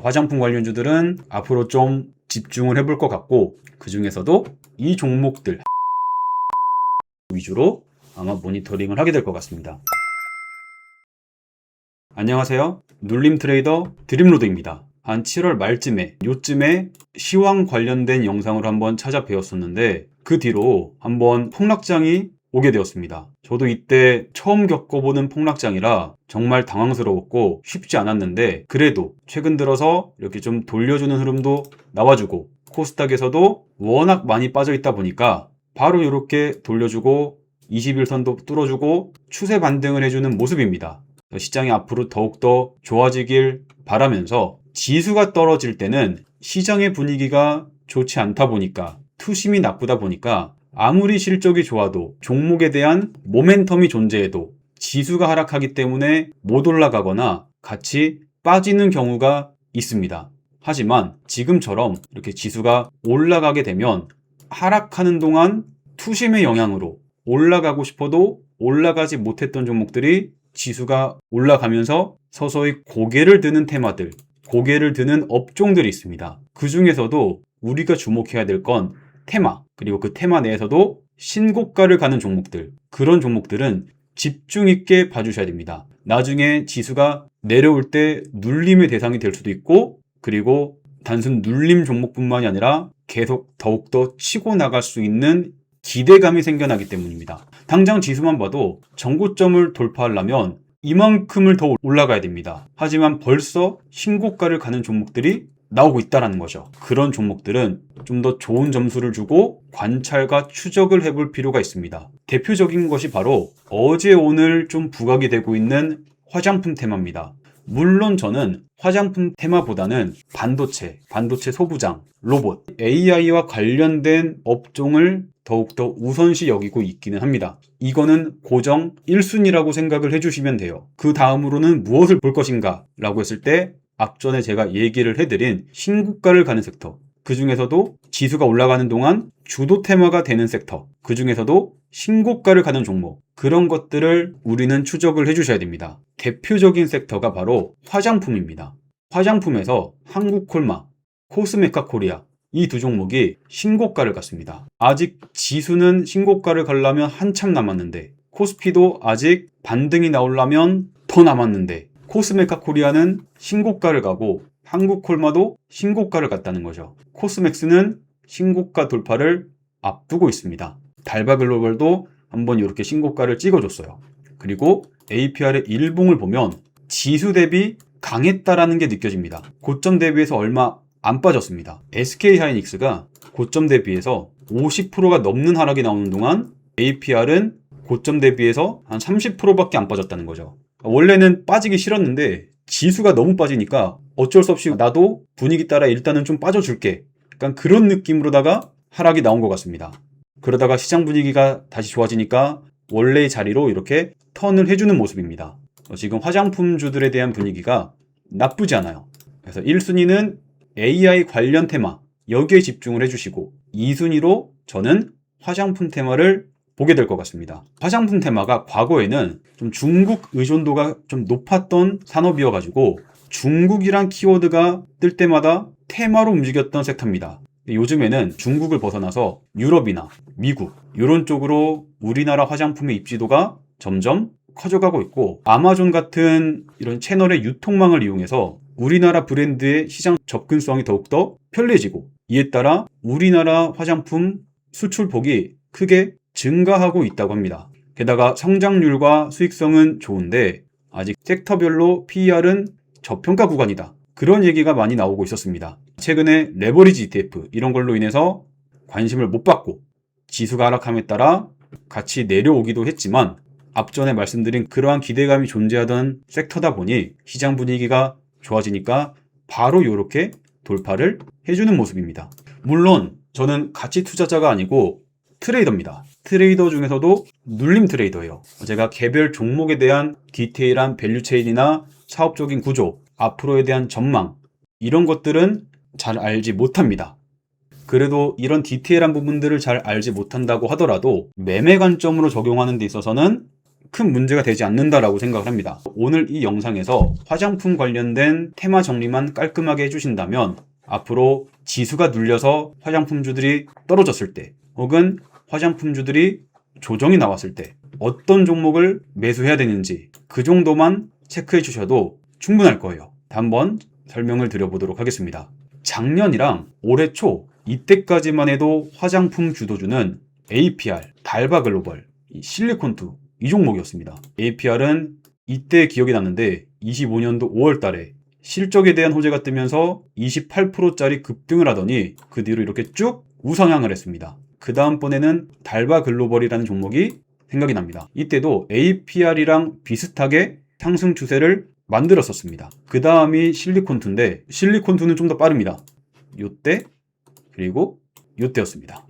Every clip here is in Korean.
화장품 관련주들은 앞으로 좀 집중을 해볼 것 같고, 그 중에서도 이 종목들 위주로 아마 모니터링을 하게 될 것 같습니다. 안녕하세요. 눌림 트레이더 드림로드입니다. 한 7월 말쯤에 요쯤에 시황 관련된 영상을 한번 찾아뵈었었는데, 그 뒤로 한번 폭락장이 오게 되었습니다. 저도 이때 처음 겪어보는 폭락장이라 정말 당황스러웠고 쉽지 않았는데, 그래도 최근 들어서 이렇게 좀 돌려주는 흐름도 나와주고 코스닥에서도 워낙 많이 빠져 있다 보니까 바로 이렇게 돌려주고 21선도 뚫어주고 추세 반등을 해주는 모습입니다. 시장이 앞으로 더욱더 좋아지길 바라면서, 지수가 떨어질 때는 시장의 분위기가 좋지 않다 보니까, 투심이 나쁘다 보니까 아무리 실적이 좋아도 종목에 대한 모멘텀이 존재해도 지수가 하락하기 때문에 못 올라가거나 같이 빠지는 경우가 있습니다. 하지만 지금처럼 이렇게 지수가 올라가게 되면 하락하는 동안 투심의 영향으로 올라가고 싶어도 올라가지 못했던 종목들이 지수가 올라가면서 서서히 고개를 드는 테마들, 고개를 드는 업종들이 있습니다. 그 중에서도 우리가 주목해야 될 건 테마, 그리고 그 테마 내에서도 신고가를 가는 종목들, 그런 종목들은 집중 있게 봐주셔야 됩니다. 나중에 지수가 내려올 때 눌림의 대상이 될 수도 있고, 그리고 단순 눌림 종목뿐만이 아니라 계속 더욱더 치고 나갈 수 있는 기대감이 생겨나기 때문입니다. 당장 지수만 봐도 전고점을 돌파하려면 이만큼을 더 올라가야 됩니다. 하지만 벌써 신고가를 가는 종목들이 나오고 있다는 거죠. 그런 종목들은 좀 더 좋은 점수를 주고 관찰과 추적을 해볼 필요가 있습니다. 대표적인 것이 바로 어제 오늘 좀 부각이 되고 있는 화장품 테마입니다. 물론 저는 화장품 테마보다는 반도체 소부장, 로봇, AI와 관련된 업종을 더욱더 우선시 여기고 있기는 합니다. 이거는 고정 1순위라고 생각을 해주시면 돼요. 그 다음으로는 무엇을 볼 것인가 라고 했을 때, 앞전에 제가 얘기를 해드린 신고가를 가는 섹터, 그 중에서도 지수가 올라가는 동안 주도 테마가 되는 섹터, 그 중에서도 신고가를 가는 종목, 그런 것들을 우리는 추적을 해주셔야 됩니다. 대표적인 섹터가 바로 화장품입니다. 화장품에서 한국콜마, 코스메카 코리아, 이 두 종목이 신고가를 갔습니다. 아직 지수는 신고가를 가려면 한참 남았는데, 코스피도 아직 반등이 나오려면 더 남았는데, 코스메카 코리아는 신고가를 가고 한국콜마도 신고가를 갔다는 거죠. 코스맥스는 신고가 돌파를 앞두고 있습니다. 달바글로벌도 한번 이렇게 신고가를 찍어줬어요. 그리고 APR의 일봉을 보면 지수 대비 강했다라는 게 느껴집니다. 고점 대비해서 얼마 안 빠졌습니다. SK하이닉스가 고점 대비해서 50%가 넘는 하락이 나오는 동안 APR은 고점 대비해서 한 30%밖에 안 빠졌다는 거죠. 원래는 빠지기 싫었는데 지수가 너무 빠지니까 어쩔 수 없이 나도 분위기 따라 일단은 좀 빠져줄게, 약간 그런 느낌으로다가 하락이 나온 것 같습니다. 그러다가 시장 분위기가 다시 좋아지니까 원래의 자리로 이렇게 턴을 해주는 모습입니다. 지금 화장품주들에 대한 분위기가 나쁘지 않아요. 그래서 1순위는 AI 관련 테마, 여기에 집중을 해주시고, 2순위로 저는 화장품 테마를 보게 될 것 같습니다. 화장품 테마가 과거에는 좀 중국 의존도가 좀 높았던 산업이어가지고 중국이란 키워드가 뜰 때마다 테마로 움직였던 섹터입니다. 요즘에는 중국을 벗어나서 유럽이나 미국 이런 쪽으로 우리나라 화장품의 입지도가 점점 커져가고 있고, 아마존 같은 이런 채널의 유통망을 이용해서 우리나라 브랜드의 시장 접근성이 더욱더 편리해지고, 이에 따라 우리나라 화장품 수출폭이 크게 증가하고 있다고 합니다. 게다가 성장률과 수익성은 좋은데 아직 섹터별로 PER은 저평가 구간이다, 그런 얘기가 많이 나오고 있었습니다. 최근에 레버리지 ETF 이런 걸로 인해서 관심을 못 받고 지수가 하락함에 따라 같이 내려오기도 했지만, 앞전에 말씀드린 그러한 기대감이 존재하던 섹터다 보니 시장 분위기가 좋아지니까 바로 이렇게 돌파를 해주는 모습입니다. 물론 저는 가치 투자자가 아니고 트레이더입니다. 트레이더 중에서도 눌림 트레이더예요. 제가 개별 종목에 대한 디테일한 밸류체인이나 사업적인 구조, 앞으로에 대한 전망, 이런 것들은 잘 알지 못합니다. 그래도 이런 디테일한 부분들을 잘 알지 못한다고 하더라도 매매 관점으로 적용하는 데 있어서는 큰 문제가 되지 않는다라고 생각을 합니다. 오늘 이 영상에서 화장품 관련된 테마 정리만 깔끔하게 해주신다면 앞으로 지수가 눌려서 화장품주들이 떨어졌을 때 혹은 화장품주들이 조정이 나왔을 때 어떤 종목을 매수해야 되는지 그 정도만 체크해 주셔도 충분할 거예요. 한번 설명을 드려보도록 하겠습니다. 작년이랑 올해 초 이때까지만 해도 화장품 주도주는 APR, 달바글로벌, 실리콘투 이 종목이었습니다. APR은 이때 기억이 났는데 25년도 5월 달에 실적에 대한 호재가 뜨면서 28%짜리 급등을 하더니 그 뒤로 이렇게 쭉 우상향을 했습니다. 그 다음번에는 달바글로벌이라는 종목이 생각이 납니다. 이때도 APR이랑 비슷하게 상승 추세를 만들었었습니다. 그 다음이 실리콘투인데 실리콘투는 좀 더 빠릅니다. 요때 그리고 요때였습니다.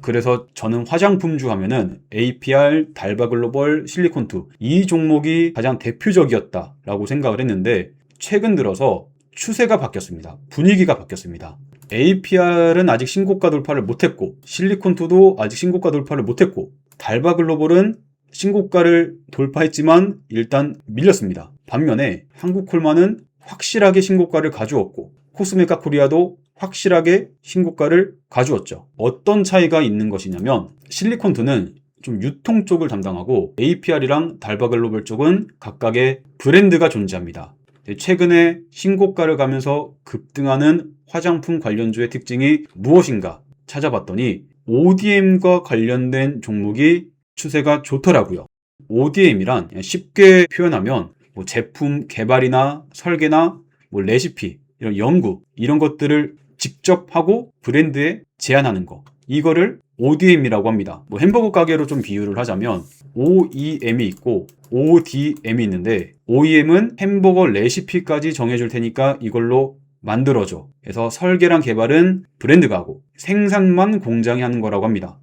그래서 저는 화장품주 하면은 APR, 달바글로벌, 실리콘투 이 종목이 가장 대표적이었다라고 생각을 했는데 최근 들어서 추세가 바뀌었습니다. 분위기가 바뀌었습니다. APR은 아직 신고가 돌파를 못했고 실리콘투도 아직 신고가 돌파를 못했고 달바글로벌은 신고가를 돌파했지만 일단 밀렸습니다. 반면에 한국콜마는 확실하게 신고가를 가져왔고 코스메카 코리아도 확실하게 신고가를 가져왔죠. 어떤 차이가 있는 것이냐면 실리콘투는 좀 유통 쪽을 담당하고 APR이랑 달바글로벌 쪽은 각각의 브랜드가 존재합니다. 최근에 신고가를 가면서 급등하는 화장품 관련주의 특징이 무엇인가 찾아봤더니 ODM과 관련된 종목이 추세가 좋더라고요. ODM이란 쉽게 표현하면 뭐 제품 개발이나 설계나 뭐 레시피, 이런 연구, 이런 것들을 직접 하고 브랜드에 제안하는 거. 이거를 ODM이라고 합니다. 뭐 햄버거 가게로 좀 비유를 하자면 OEM이 있고 ODM이 있는데 OEM은 햄버거 레시피까지 정해줄 테니까 이걸로 만들어줘. 그래서 설계랑 개발은 브랜드가 하고 생산만 공장이 하는 거라고 합니다.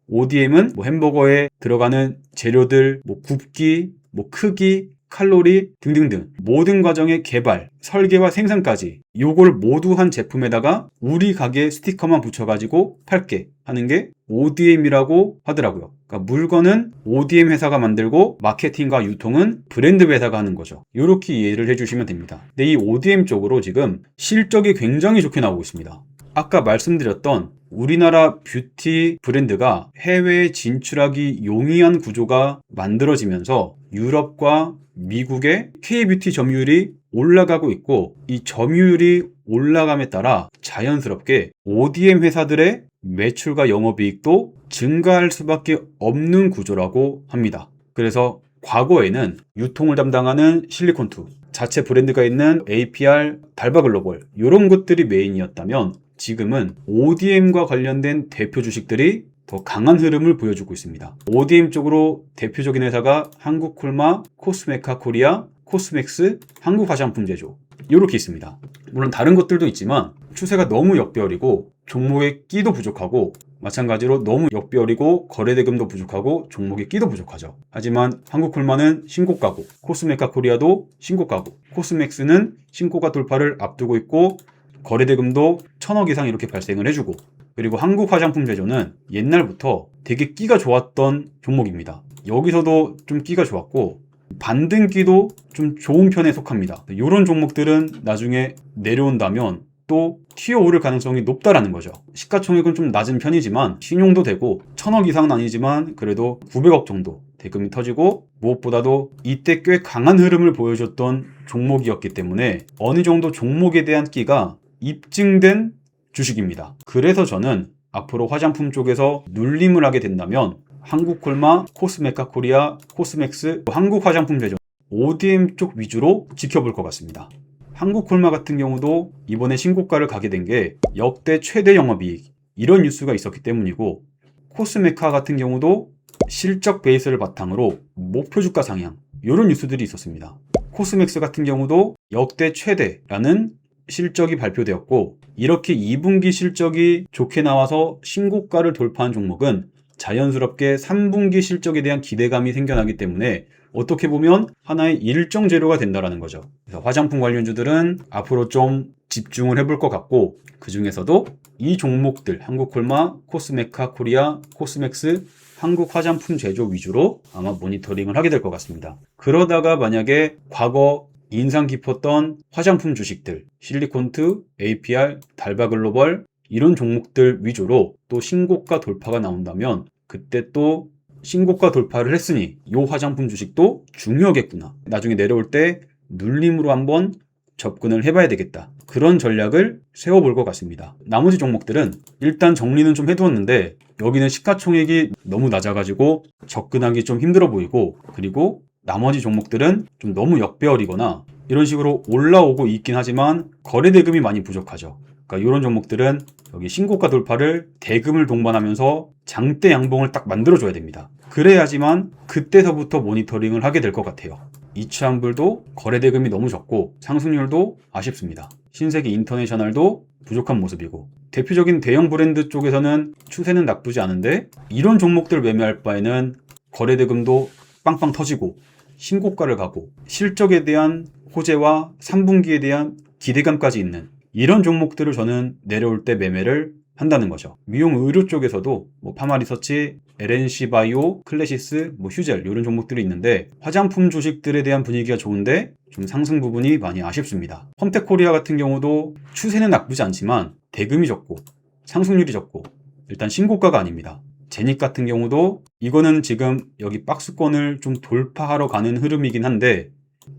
ODM은 뭐 햄버거에 들어가는 재료들, 뭐 굽기, 뭐 크기, 칼로리 등등등 모든 과정의 개발, 설계와 생산까지 요걸 모두 한 제품에다가 우리 가게 스티커만 붙여가지고 팔게 하는 게 ODM이라고 하더라고요. 그러니까 물건은 ODM 회사가 만들고 마케팅과 유통은 브랜드 회사가 하는 거죠. 이렇게 이해를 해주시면 됩니다. 근데 이 ODM 쪽으로 지금 실적이 굉장히 좋게 나오고 있습니다. 아까 말씀드렸던 우리나라 뷰티 브랜드가 해외에 진출하기 용이한 구조가 만들어지면서 유럽과 미국의 K뷰티 점유율이 올라가고 있고 이 점유율이 올라감에 따라 자연스럽게 ODM 회사들의 매출과 영업이익도 증가할 수밖에 없는 구조라고 합니다. 그래서 과거에는 유통을 담당하는 실리콘투, 자체 브랜드가 있는 APR, 달바글로벌 이런 것들이 메인이었다면 지금은 ODM과 관련된 대표 주식들이 더 강한 흐름을 보여주고 있습니다. ODM 쪽으로 대표적인 회사가 한국콜마, 코스메카 코리아, 코스맥스, 한국화장품제조 이렇게 있습니다. 물론 다른 것들도 있지만 추세가 너무 역배열이고 종목의 끼도 부족하고 마찬가지로 너무 역배열이고 거래대금도 부족하고 종목의 끼도 부족하죠. 하지만 한국콜마는 신고가고 코스메카 코리아도 신고가고 코스맥스는 신고가 돌파를 앞두고 있고 거래대금도 1000억 이상 이렇게 발생을 해주고 그리고 한국화장품제조는 옛날부터 되게 끼가 좋았던 종목입니다. 여기서도 좀 끼가 좋았고 반등기도 좀 좋은 편에 속합니다. 이런 종목들은 나중에 내려온다면 또 튀어오를 가능성이 높다라는 거죠. 시가총액은 좀 낮은 편이지만 신용도 되고 1000억 이상은 아니지만 그래도 900억 정도 대금이 터지고 무엇보다도 이때 꽤 강한 흐름을 보여줬던 종목이었기 때문에 어느 정도 종목에 대한 끼가 입증된 주식입니다. 그래서 저는 앞으로 화장품 쪽에서 눌림을 하게 된다면 한국콜마, 코스메카 코리아, 코스맥스, 한국화장품제조 ODM 쪽 위주로 지켜볼 것 같습니다. 한국콜마 같은 경우도 이번에 신고가를 가게 된 게 역대 최대 영업이익 이런 뉴스가 있었기 때문이고 코스메카 같은 경우도 실적 베이스를 바탕으로 목표 주가 상향 이런 뉴스들이 있었습니다. 코스맥스 같은 경우도 역대 최대라는 실적이 발표되었고 이렇게 2분기 실적이 좋게 나와서 신고가를 돌파한 종목은 자연스럽게 3분기 실적에 대한 기대감이 생겨나기 때문에 어떻게 보면 하나의 일정 재료가 된다는 거죠. 그래서 화장품 관련주들은 앞으로 좀 집중을 해볼 것 같고 그 중에서도 이 종목들 한국콜마, 코스메카 코리아, 코스맥스, 한국 화장품 제조 위주로 아마 모니터링을 하게 될 것 같습니다. 그러다가 만약에 과거 인상 깊었던 화장품 주식들, 실리콘트, APR, 달바글로벌 이런 종목들 위주로 또 신고가 돌파가 나온다면 그때 또 신고가 돌파를 했으니 이 화장품 주식도 중요하겠구나. 나중에 내려올 때 눌림으로 한번 접근을 해봐야 되겠다. 그런 전략을 세워볼 것 같습니다. 나머지 종목들은 일단 정리는 좀 해두었는데 여기는 시가총액이 너무 낮아가지고 접근하기 좀 힘들어 보이고, 그리고 나머지 종목들은 좀 너무 역배열이거나 이런 식으로 올라오고 있긴 하지만 거래 대금이 많이 부족하죠. 그러니까 이런 종목들은 여기 신고가 돌파를 대금을 동반하면서 장대 양봉을 딱 만들어줘야 됩니다. 그래야지만 그때서부터 모니터링을 하게 될 것 같아요. 이츠한불도 거래 대금이 너무 적고 상승률도 아쉽습니다. 신세계 인터내셔널도 부족한 모습이고, 대표적인 대형 브랜드 쪽에서는 추세는 나쁘지 않은데 이런 종목들 매매할 바에는 거래 대금도 빵빵 터지고 신고가를 가고 실적에 대한 호재와 3분기에 대한 기대감까지 있는 이런 종목들을 저는 내려올 때 매매를 한다는 거죠. 미용 의료 쪽에서도 파마리서치, LNC바이오, 클래시스, 휴젤 이런 종목들이 있는데 화장품 주식들에 대한 분위기가 좋은데 좀 상승 부분이 많이 아쉽습니다. 험텍코리아 같은 경우도 추세는 나쁘지 않지만 대금이 적고 상승률이 적고 일단 신고가가 아닙니다. 제닉 같은 경우도 이거는 지금 여기 박스권을 좀 돌파하러 가는 흐름이긴 한데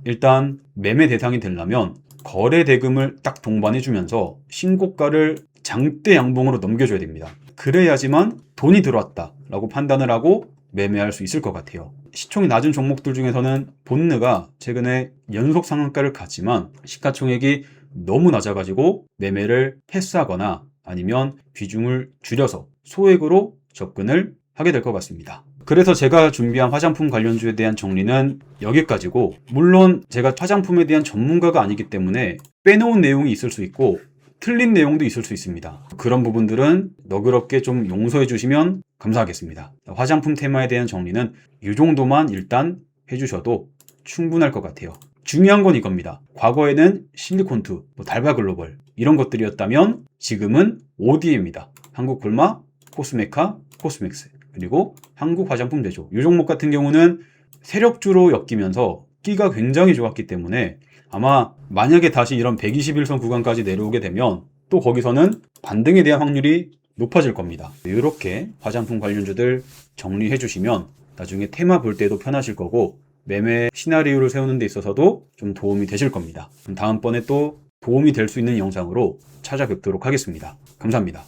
일단 매매 대상이 되려면 거래 대금을 딱 동반해주면서 신고가를 장대 양봉으로 넘겨줘야 됩니다. 그래야지만 돈이 들어왔다 라고 판단을 하고 매매할 수 있을 것 같아요. 시총이 낮은 종목들 중에서는 본느가 최근에 연속 상한가를 갔지만 시가총액이 너무 낮아가지고 매매를 패스하거나 아니면 비중을 줄여서 소액으로 접근을 하게 될 것 같습니다. 그래서 제가 준비한 화장품 관련주에 대한 정리는 여기까지고, 물론 제가 화장품에 대한 전문가가 아니기 때문에 빼놓은 내용이 있을 수 있고 틀린 내용도 있을 수 있습니다. 그런 부분들은 너그럽게 좀 용서해 주시면 감사하겠습니다. 화장품 테마에 대한 정리는 이 정도만 일단 해주셔도 충분할 것 같아요. 중요한 건 이겁니다. 과거에는 실리콘투, 달바글로벌 이런 것들이었다면 지금은 ODM입니다. 한국불마, 코스메카, 코스맥스, 그리고 한국 화장품 제조 이 종목 같은 경우는 세력주로 엮이면서 끼가 굉장히 좋았기 때문에 아마 만약에 다시 이런 121선 구간까지 내려오게 되면 또 거기서는 반등에 대한 확률이 높아질 겁니다. 이렇게 화장품 관련주들 정리해 주시면 나중에 테마 볼 때도 편하실 거고 매매 시나리오를 세우는 데 있어서도 좀 도움이 되실 겁니다. 다음번에 또 도움이 될 수 있는 영상으로 찾아뵙도록 하겠습니다. 감사합니다.